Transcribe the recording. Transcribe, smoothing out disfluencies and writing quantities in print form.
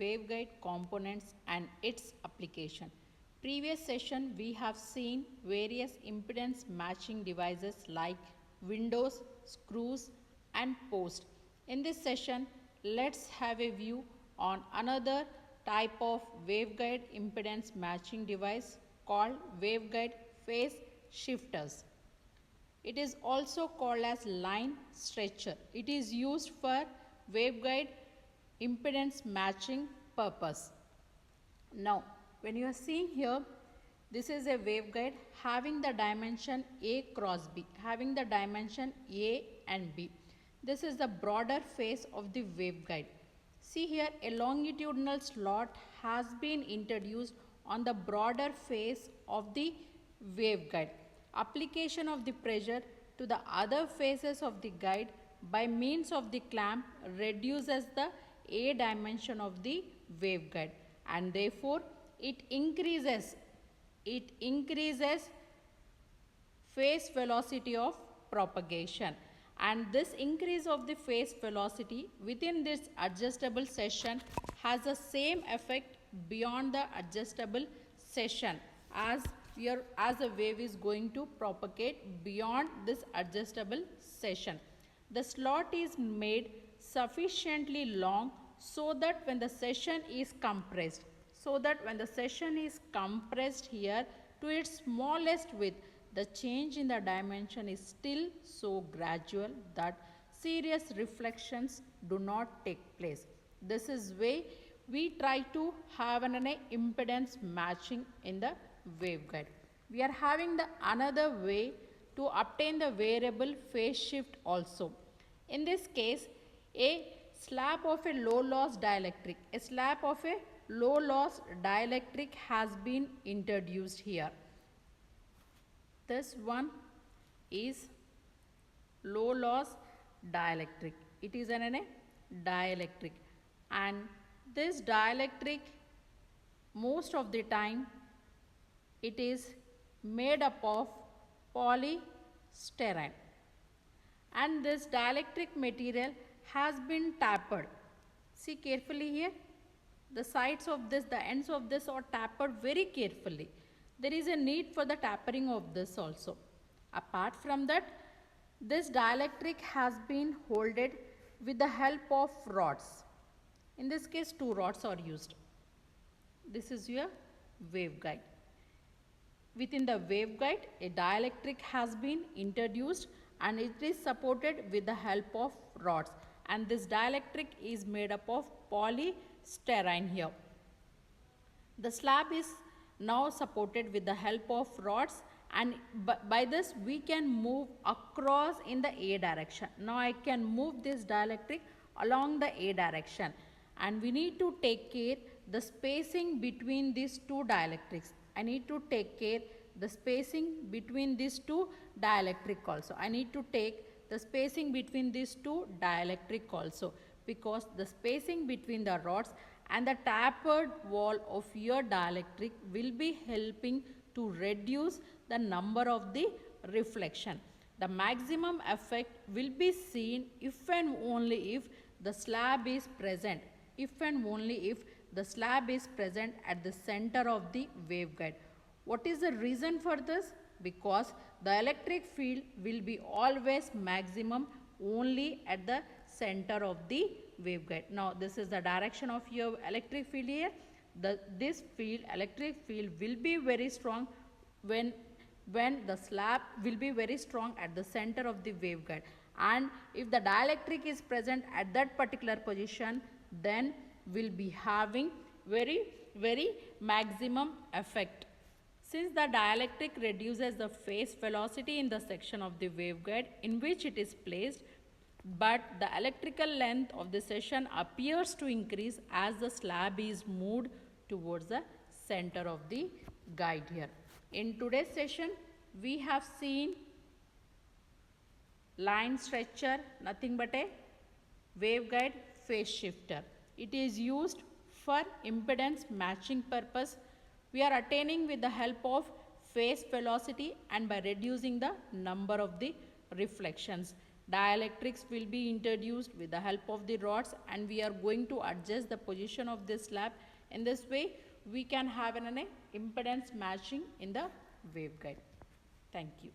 waveguide components and its application. Previous session we have seen various impedance matching devices like windows, screws and post. In this session let's have a view on another type of waveguide impedance matching device called waveguide phase shifters. It is also called as line stretcher. It is used for waveguide impedance matching purpose. Now, when you are seeing here, this is a waveguide having the dimension A cross B, having the dimension A and B. This is the broader face of the waveguide. See here, a longitudinal slot has been introduced on the broader face of the waveguide. Application of the pressure to the other faces of the guide by means of the clamp reduces the A dimension of the waveguide and therefore it increases phase velocity of propagation, and this increase of the phase velocity within this adjustable section has the same effect beyond the adjustable section as the wave is going to propagate beyond this adjustable section. The slot is made sufficiently long so that when the section is compressed, here to its smallest width, the change in the dimension is still so gradual that serious reflections do not take place. This is way we try to have an impedance matching in the waveguide. We are having the another way to obtain the variable phase shift also. In this case, a slab of a low loss dielectric has been introduced here. This one is low loss dielectric. It is a dielectric, and this dielectric most of the time it is made up of polystyrene, and this dielectric material has been tapered. See carefully here, the sides of this, the ends of this are tapered very carefully. There is a need for the tapering of this also. Apart from that, this dielectric has been holded with the help of rods. In this case, 2 rods are used. This is your waveguide. Within the waveguide, a dielectric has been introduced and it is supported with the help of rods, and this dielectric is made up of polystyrene here. The slab is now supported with the help of rods, and by this we can move across in the A direction. Now I can move this dielectric along the A direction, and we need to take care the spacing between these two dielectrics. I need to take care the spacing between these two dielectric also. I need to take the spacing between these two dielectric also, because the spacing between the rods and the tapered wall of your dielectric will be helping to reduce the number of the reflection. The maximum effect will be seen if and only if the slab is present, at the center of the waveguide. What is the reason for this? Because the electric field will be always maximum only at the center of the waveguide. Now this is the direction of your electric field here. This electric field will be very strong when the slab will be very strong at the center of the waveguide, and if the dielectric is present at that particular position, then will be having very maximum effect. Since the dielectric reduces the phase velocity in the section of the waveguide in which it is placed, but the electrical length of the section appears to increase as the slab is moved towards the center of the guide here. In today's session, we have seen line stretcher, nothing but a waveguide phase shifter. It is used for impedance matching purpose. We are attaining with the help of phase velocity and by reducing the number of the reflections. Dielectrics will be introduced with the help of the rods, and we are going to adjust the position of this slab. In this way, we can have an impedance matching in the waveguide. Thank you.